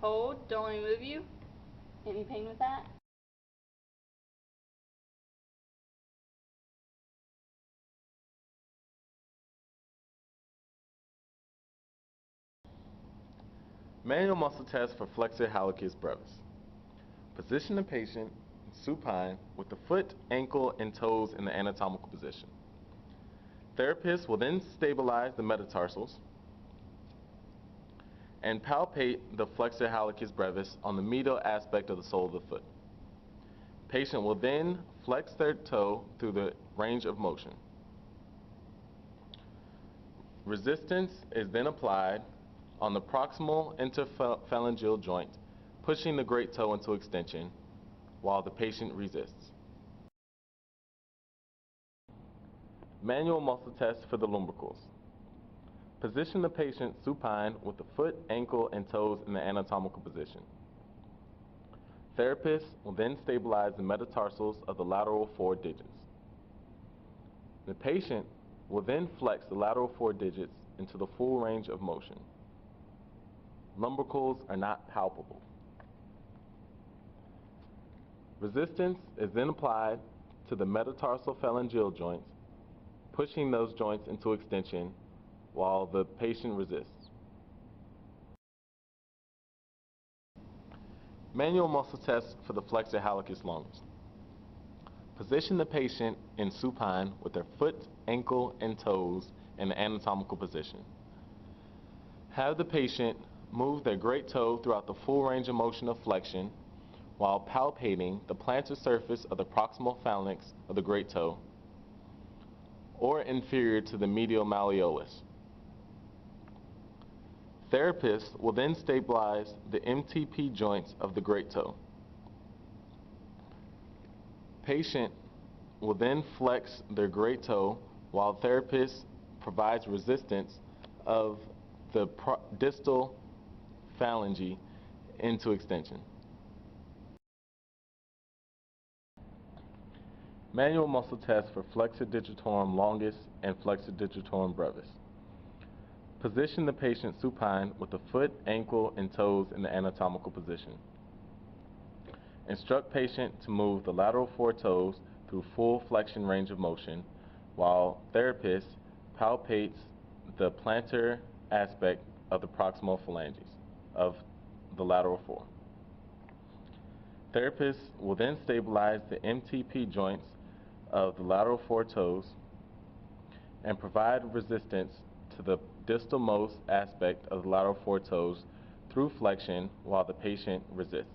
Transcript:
Hold, don't let me move you. Any pain with that? Manual muscle test for flexor hallucis brevis. Position the patient supine with the foot, ankle, and toes in the anatomical position. Therapist will then stabilize the metatarsals and palpate the flexor hallucis brevis on the medial aspect of the sole of the foot. Patient will then flex their toe through the range of motion. Resistance is then applied on the proximal interphalangeal joint, pushing the great toe into extension while the patient resists. Manual muscle test for the lumbricals. Position the patient supine with the foot, ankle, and toes in the anatomical position. Therapist will then stabilize the metatarsals of the lateral 4 digits. The patient will then flex the lateral 4 digits into the full range of motion. Lumbricals are not palpable. Resistance is then applied to the metatarsal phalangeal joints, pushing those joints into extension while the patient resists. Manual muscle test for the flexor hallucis longus. Position the patient in supine with their foot, ankle, and toes in the anatomical position. Have the patient move their great toe throughout the full range of motion of flexion while palpating the plantar surface of the proximal phalanx of the great toe or inferior to the medial malleolus. Therapist will then stabilize the MTP joints of the great toe. Patient will then flex their great toe while therapist provides resistance of the distal phalange into extension. Manual muscle test for flexor digitorum longus and flexor digitorum brevis. Position the patient supine with the foot, ankle, and toes in the anatomical position. Instruct patient to move the lateral 4 toes through full flexion range of motion while therapist palpates the plantar aspect of the proximal phalanges of the lateral 4. Therapist will then stabilize the MTP joints of the lateral 4 toes and provide resistance to the distalmost aspect of the lateral 4 toes through flexion while the patient resists.